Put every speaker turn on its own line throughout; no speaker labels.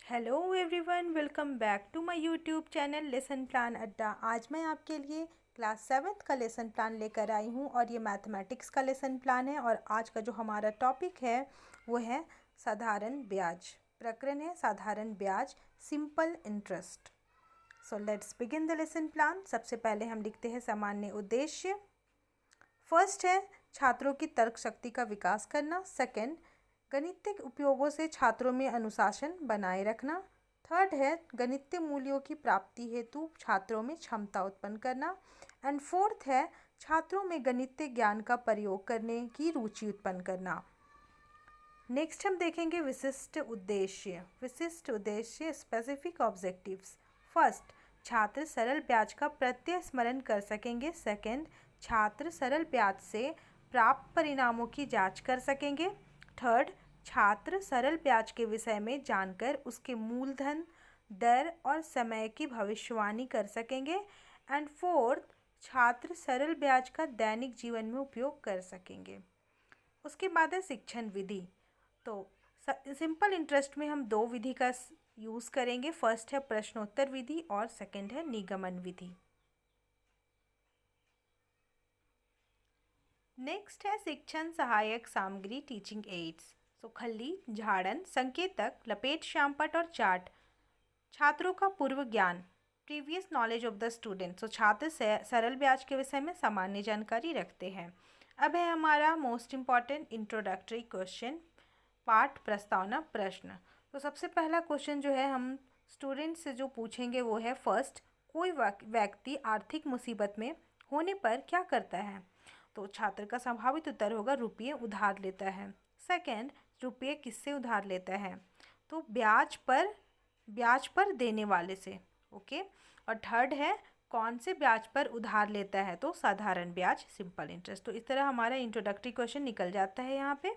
Hello everyone, welcome back to my YouTube channel lesson plan Adda. आज मैं आपके लिए क्लास 7th का लेसन प्लान लेकर आई हूँ और ये मैथमेटिक्स का लेसन प्लान है। और आज का जो हमारा टॉपिक है वो है साधारण ब्याज। प्रकरण है साधारण ब्याज, simple interest. So let's begin the lesson plan. सबसे पहले हम लिखते हैं सामान्य उद्देश्य। फर्स्ट है छात्रों की तर्क शक्ति का विकास करना। सेकंड, गणितीय उपयोगों से छात्रों में अनुशासन बनाए रखना। थर्ड है गणितीय मूल्यों की प्राप्ति हेतु छात्रों में क्षमता उत्पन्न करना। एंड फोर्थ है छात्रों में गणितीय ज्ञान का प्रयोग करने की रुचि उत्पन्न करना। नेक्स्ट हम देखेंगे विशिष्ट उद्देश्य। विशिष्ट उद्देश्य, स्पेसिफिक ऑब्जेक्टिव्स। फर्स्ट, छात्र सरल ब्याज का प्रत्यय स्मरण कर सकेंगे। सेकंड, छात्र सरल ब्याज से प्राप्त परिणामों की जांच कर सकेंगे। थर्ड, छात्र सरल ब्याज के विषय में जानकर उसके मूलधन, दर और समय की भविष्यवाणी कर सकेंगे। एंड फोर्थ, छात्र सरल ब्याज का दैनिक जीवन में उपयोग कर सकेंगे। उसके बाद है शिक्षण विधि। तो सिंपल इंटरेस्ट में हम दो विधि का यूज़ करेंगे। फर्स्ट है प्रश्नोत्तर विधि और सेकंड है निगमन विधि। नेक्स्ट है शिक्षण सहायक सामग्री, टीचिंग एड्स। सो खल्ली, झाड़न, संकेतक, लपेट, श्यामपट्ट और चार्ट छात्रों का पूर्व ज्ञान, previous knowledge of the student. So छात्र सरल ब्याज के विषय में सामान्य जानकारी रखते हैं। अब है हमारा मोस्ट इम्पॉर्टेंट इंट्रोडक्टरी क्वेश्चन, पाठ प्रस्तावना प्रश्न। तो सबसे पहला क्वेश्चन जो है हम स्टूडेंट से जो पूछेंगे वो है, फर्स्ट, कोई व्यक्ति आर्थिक मुसीबत में होने पर क्या करता है? तो छात्र का संभावित उत्तर होगा रुपये उधार लेता है। सेकंड, रुपये किससे उधार लेता है? तो ब्याज पर देने वाले से। ओके। और थर्ड है कौन से ब्याज पर उधार लेता है? तो साधारण ब्याज, सिंपल इंटरेस्ट। तो इस तरह हमारा इंट्रोडक्टरी क्वेश्चन निकल जाता है यहाँ पे।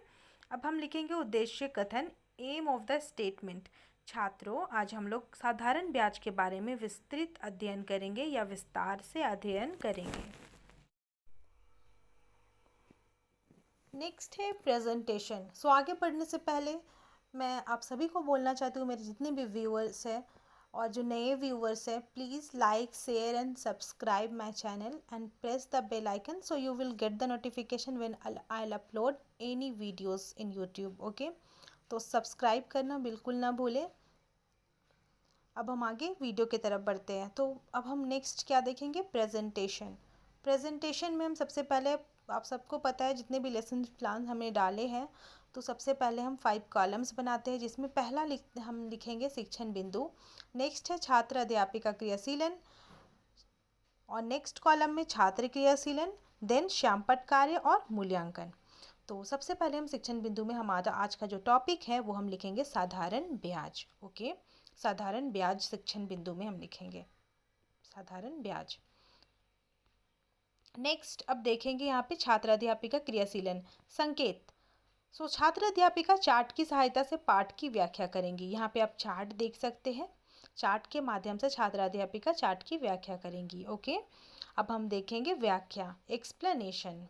अब हम लिखेंगे उद्देश्य कथन, एम ऑफ द स्टेटमेंट। छात्रों, आज हम लोग साधारण ब्याज के बारे में विस्तृत अध्ययन करेंगे या विस्तार से अध्ययन करेंगे। नेक्स्ट है प्रेजेंटेशन। सो आगे बढ़ने से पहले मैं आप सभी को बोलना चाहती हूँ, मेरे जितने भी व्यूअर्स हैं और जो नए व्यूअर्स हैं, please like, share and subscribe my channel and press the bell icon so you will get the notification when I will upload any videos in YouTube. Okay, तो सब्सक्राइब करना बिल्कुल ना भूलें। अब हम आगे वीडियो की तरफ बढ़ते हैं। तो अब हम नेक्स्ट क्या देखेंगे? प्रेजेंटेशन। प्रेजेंटेशन में हम सबसे पहले, आप सबको पता है जितने भी लेसन प्लान हमने डाले हैं, तो सबसे पहले हम 5 कॉलम्स बनाते हैं, जिसमें पहला हम लिखेंगे शिक्षण बिंदु। नेक्स्ट है छात्र अध्यापिका क्रियाशीलन और नेक्स्ट कॉलम में छात्र क्रियाशीलन, देन श्यामपट्ट कार्य और मूल्यांकन। तो सबसे पहले हम शिक्षण बिंदु में हमारा आज का जो टॉपिक है वो हम लिखेंगे साधारण ब्याज। ओके, साधारण ब्याज शिक्षण बिंदु में हम लिखेंगे साधारण ब्याज। नेक्स्ट अब देखेंगे यहाँ पे छात्र अध्यापिका क्रियाशीलन, संकेत। सो छात्र अध्यापिका चार्ट की सहायता से पाठ की व्याख्या करेंगी। यहाँ पे आप चार्ट देख सकते हैं, चार्ट के माध्यम से छात्र अध्यापिका चार्ट की व्याख्या करेंगी। ओके, अब हम देखेंगे व्याख्या, एक्सप्लेनेशन।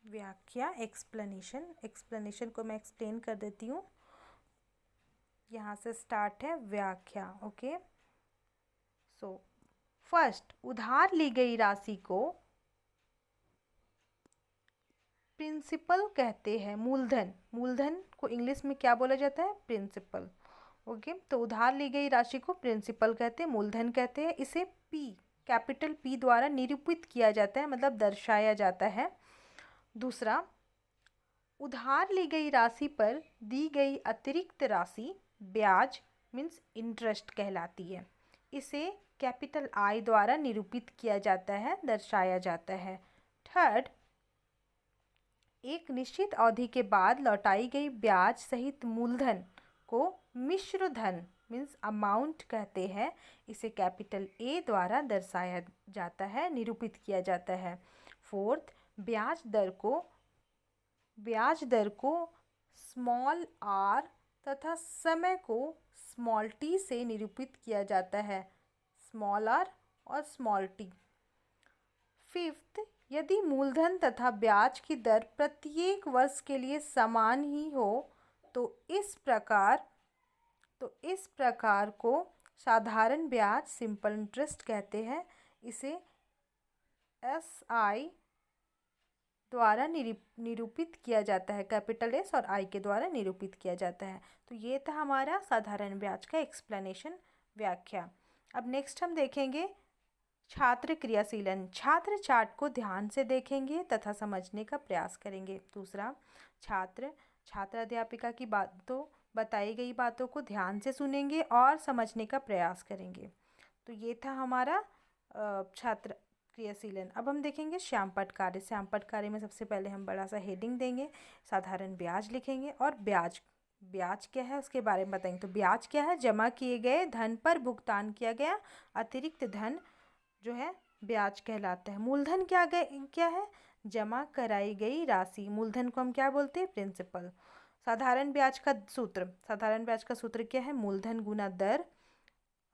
व्याख्या एक्सप्लेनेशन। एक्सप्लेनेशन को मैं एक्सप्लेन कर देती हूँ। यहाँ से स्टार्ट है व्याख्या। ओके, सो फर्स्ट, उधार ली गई राशि को प्रिंसिपल कहते हैं। मूलधन, मूलधन को इंग्लिश में क्या बोला जाता है? प्रिंसिपल। ओके, तो उधार ली गई राशि को प्रिंसिपल कहते हैं, मूलधन कहते हैं। इसे पी, कैपिटल पी द्वारा निरूपित किया जाता है, मतलब दर्शाया जाता है। दूसरा, उधार ली गई राशि पर दी गई अतिरिक्त राशि ब्याज मीन्स इंटरेस्ट कहलाती है। इसे कैपिटल आई द्वारा निरूपित किया जाता है, दर्शाया जाता है। थर्ड, एक निश्चित अवधि के बाद लौटाई गई ब्याज सहित मूलधन को मिश्र धन मीन्स अमाउंट कहते हैं। इसे कैपिटल ए द्वारा दर्शाया जाता है, निरूपित किया जाता है। फोर्थ, ब्याज दर को स्मॉल आर तथा समय को स्मॉल टी से निरूपित किया जाता है, स्मॉल आर और स्मॉल टी। फिफ्थ, यदि मूलधन तथा ब्याज की दर प्रत्येक वर्ष के लिए समान ही हो तो इस प्रकार को साधारण ब्याज सिंपल इंटरेस्ट कहते हैं। इसे SI द्वारा निरूपित किया जाता है, कैपिटल S और I के द्वारा निरूपित किया जाता है। तो ये था हमारा साधारण ब्याज का एक्सप्लेनेशन, व्याख्या। अब नेक्स्ट हम देखेंगे छात्र क्रियाशीलन। छात्र चार्ट को ध्यान से देखेंगे तथा समझने का प्रयास करेंगे। दूसरा, छात्र अध्यापिका की बताई गई बातों को ध्यान से सुनेंगे और समझने का प्रयास करेंगे। तो ये था हमारा छात्र क्रियाशीलन। अब हम देखेंगे श्यामपट्ट कार्य। श्यामपट्ट कार्य में सबसे पहले हम बड़ा सा हेडिंग देंगे, साधारण ब्याज लिखेंगे और ब्याज क्या है उसके बारे में बताएंगे। तो ब्याज क्या है? जमा किए गए धन पर भुगतान किया गया अतिरिक्त धन जो है ब्याज कहलाता है। मूलधन क्या है? जमा कराई गई राशि। मूलधन को हम क्या बोलते हैं? प्रिंसिपल। साधारण ब्याज का सूत्र क्या है? मूलधन गुना दर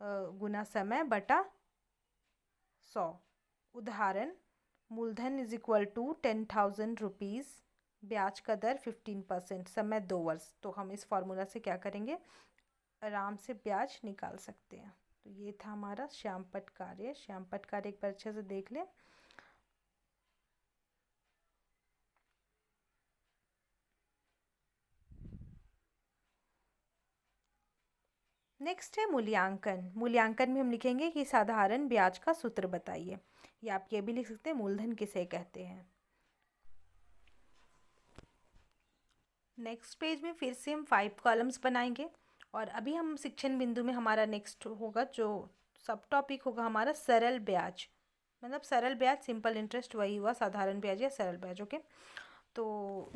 गुना समय बटा 100। उदाहरण, मूलधन इज इक्वल टू 10,000 रुपीज़, ब्याज का दर 15%, समय 2 वर्ष। तो हम इस फॉर्मूला से क्या करेंगे? आराम से ब्याज निकाल सकते हैं। तो ये था हमारा श्यामपट्ट कार्य। श्यामपट्ट कार्य एक बार अच्छे से देख लें। नेक्स्ट है मूल्यांकन। मूल्यांकन में हम लिखेंगे कि साधारण ब्याज का सूत्र बताइए, या आप ये भी लिख सकते हैं मूलधन किसे कहते हैं। नेक्स्ट पेज में फिर से हम 5 कॉलम्स बनाएंगे और अभी हम शिक्षण बिंदु में हमारा नेक्स्ट होगा जो सब टॉपिक होगा हमारा सरल ब्याज। मतलब सरल ब्याज, सिंपल इंटरेस्ट वही हुआ, साधारण ब्याज या सरल ब्याज। ओके, तो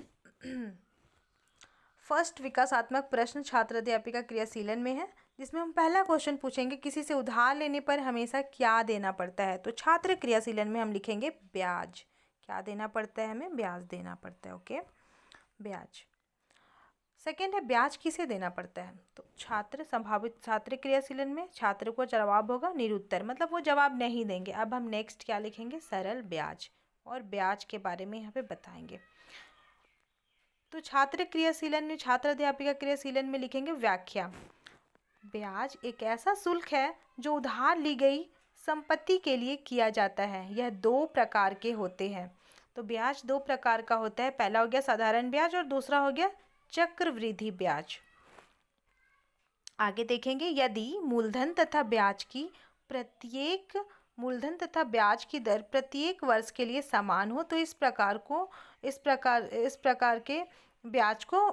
फर्स्ट विकासात्मक प्रश्न छात्र अध्यापिका क्रियाशीलन में है, जिसमें हम पहला क्वेश्चन पूछेंगे किसी से उधार लेने पर हमेशा क्या देना पड़ता है। तो छात्र क्रियाशीलन में हम लिखेंगे ब्याज। क्या देना पड़ता है? हमें ब्याज देना पड़ता है। ओके, ब्याज। सेकेंड है ब्याज किसे देना पड़ता है। तो संभावित छात्र क्रियाशीलन में छात्र को जवाब होगा निरुत्तर, मतलब वो जवाब नहीं देंगे। अब हम नेक्स्ट क्या लिखेंगे? सरल ब्याज, और ब्याज के बारे में यहाँ पे बताएंगे। तो छात्र अध्यापिका क्रियाशीलन में लिखेंगे व्याख्या। ब्याज एक ऐसा शुल्क है जो उधार ली गई संपत्ति के लिए किया जाता है। यह 2 प्रकार के होते हैं। तो ब्याज 2 प्रकार का होता है। पहला हो गया साधारण ब्याज और दूसरा हो गया चक्रवृद्धि ब्याज। आगे देखेंगे, यदि मूलधन तथा ब्याज की दर प्रत्येक वर्ष के लिए समान हो तो इस प्रकार के ब्याज को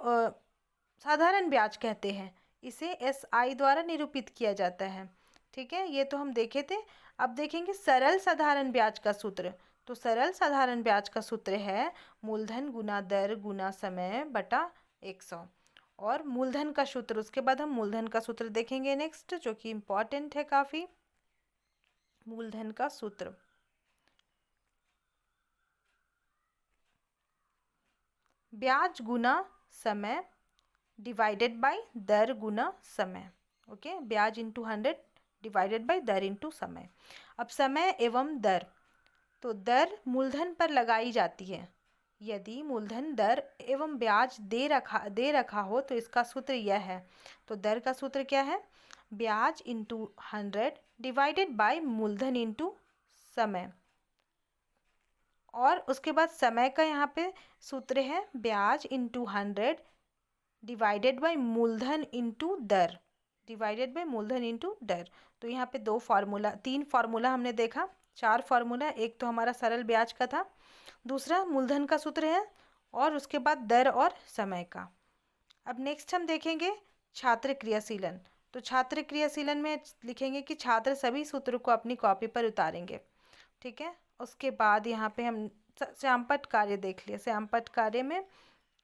साधारण ब्याज कहते हैं। इसे SI द्वारा निरूपित किया जाता है। ठीक है, ये तो हम देखे थे। अब देखेंगे सरल साधारण ब्याज का सूत्र। तो सरल साधारण ब्याज का सूत्र है मूलधन गुना दर गुना समय बटा 100। और मूलधन का सूत्र, उसके बाद हम मूलधन का सूत्र देखेंगे नेक्स्ट, जो कि इम्पॉर्टेंट है काफ़ी। मूलधन का सूत्र, ब्याज गुना समय डिवाइडेड बाय दर गुना समय। ओके, ब्याज इंटू 100 डिवाइडेड बाय दर इंटू समय। अब समय एवं दर, तो दर मूलधन पर लगाई जाती है। यदि मूलधन दर एवं ब्याज दे रखा हो तो इसका सूत्र यह है। तो दर का सूत्र क्या है? ब्याज इंटू 100 डिवाइडेड बाय मूलधन इंटू समय। और उसके बाद समय का यहाँ पे सूत्र है ब्याज इंटू 100 डिवाइडेड बाय मूलधन इंटू दर, तो यहाँ पे 3 फार्मूला हमने देखा, 4 फार्मूला। एक तो हमारा सरल ब्याज का था, दूसरा मूलधन का सूत्र है, और उसके बाद दर और समय का। अब नेक्स्ट हम देखेंगे छात्र क्रियाशीलन। तो छात्र क्रियाशीलन में लिखेंगे कि छात्र सभी सूत्रों को अपनी कॉपी पर उतारेंगे। ठीक है, उसके बाद यहाँ पे हम श्यामपट्ट कार्य देख लिया। श्यामपट्ट कार्य में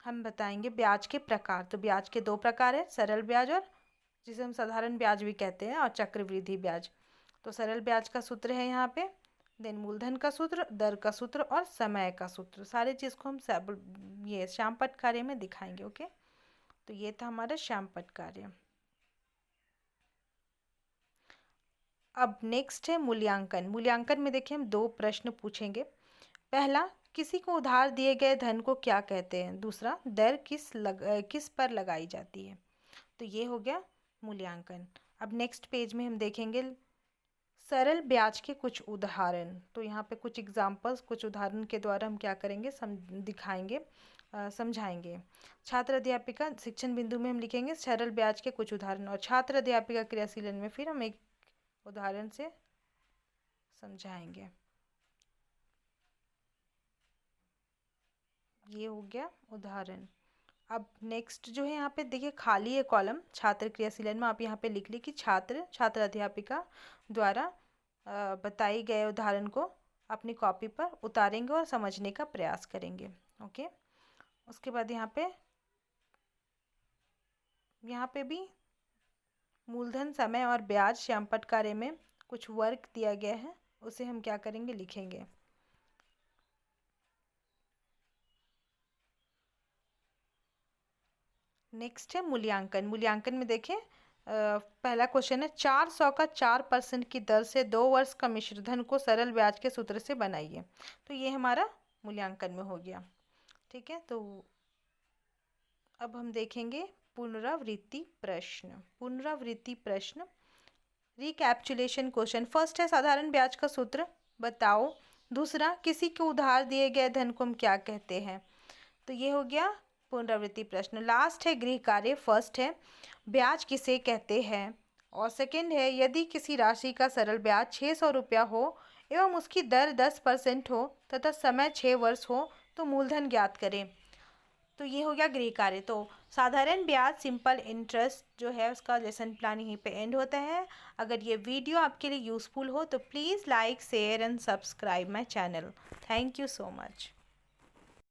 हम बताएंगे ब्याज के प्रकार। तो ब्याज के 2 प्रकार है, सरल ब्याज और जिसे हम साधारण ब्याज भी कहते हैं, और चक्रवृद्धि ब्याज। तो सरल ब्याज का सूत्र है यहाँ पे, देन मूलधन का सूत्र, दर का सूत्र और समय का सूत्र। सारी चीज़ को हम ये श्यामपट्ट कार्य में दिखाएंगे। ओके, तो ये था हमारा श्यामपट्ट कार्य। अब नेक्स्ट है मूल्यांकन। मूल्यांकन में देखिए हम 2 प्रश्न पूछेंगे। पहला, किसी को उधार दिए गए धन को क्या कहते हैं। दूसरा, दर किस पर लगाई जाती है। तो ये हो गया मूल्यांकन। अब नेक्स्ट पेज में हम देखेंगे सरल ब्याज के कुछ उदाहरण। तो यहाँ पे कुछ एग्जाम्पल्स, कुछ उदाहरण के द्वारा हम क्या करेंगे, दिखाएंगे, समझाएंगे। छात्र अध्यापिका शिक्षण बिंदु में हम लिखेंगे सरल ब्याज के कुछ उदाहरण, और छात्र अध्यापिका क्रियाशीलन में फिर हम एक उदाहरण से समझाएंगे। ये हो गया उदाहरण। अब नेक्स्ट जो है यहाँ पे देखिए खाली है कॉलम छात्र क्रियाशीलन में, आप यहाँ पे लिख ली कि छात्र अध्यापिका द्वारा बताई गए उदाहरण को अपनी कॉपी पर उतारेंगे और समझने का प्रयास करेंगे। ओके, उसके बाद यहाँ पे भी मूलधन, समय और ब्याज श्यामपट्ट कार्य में कुछ वर्क दिया गया है, उसे हम क्या करेंगे, लिखेंगे। नेक्स्ट है मूल्यांकन। मूल्यांकन में देखें पहला क्वेश्चन है 400 का 4% की दर से 2 वर्ष का मिश्रधन को सरल ब्याज के सूत्र से बनाइए। तो ये हमारा मूल्यांकन में हो गया। ठीक है, तो अब हम देखेंगे पुनरावृत्ति प्रश्न। पुनरावृत्ति प्रश्न, रिकैप्चुलेशन क्वेश्चन। फर्स्ट है साधारण ब्याज का सूत्र बताओ। दूसरा, किसी को उधार दिए गए धन को हम क्या कहते हैं। तो ये हो गया पुनरावृत्ति प्रश्न। लास्ट है गृह कार्य। फर्स्ट है ब्याज किसे कहते हैं, और सेकंड है यदि किसी राशि का सरल ब्याज 600 रुपया हो एवं उसकी दर 10% हो तथा समय 6 वर्ष हो तो मूलधन ज्ञात करें। तो ये हो गया गृह कार्य। तो साधारण ब्याज सिंपल इंटरेस्ट जो है उसका लेसन प्लान यहीं पे एंड होता है। अगर ये वीडियो आपके लिए यूज़फुल हो तो please like, share and subscribe my channel. Thank you so much.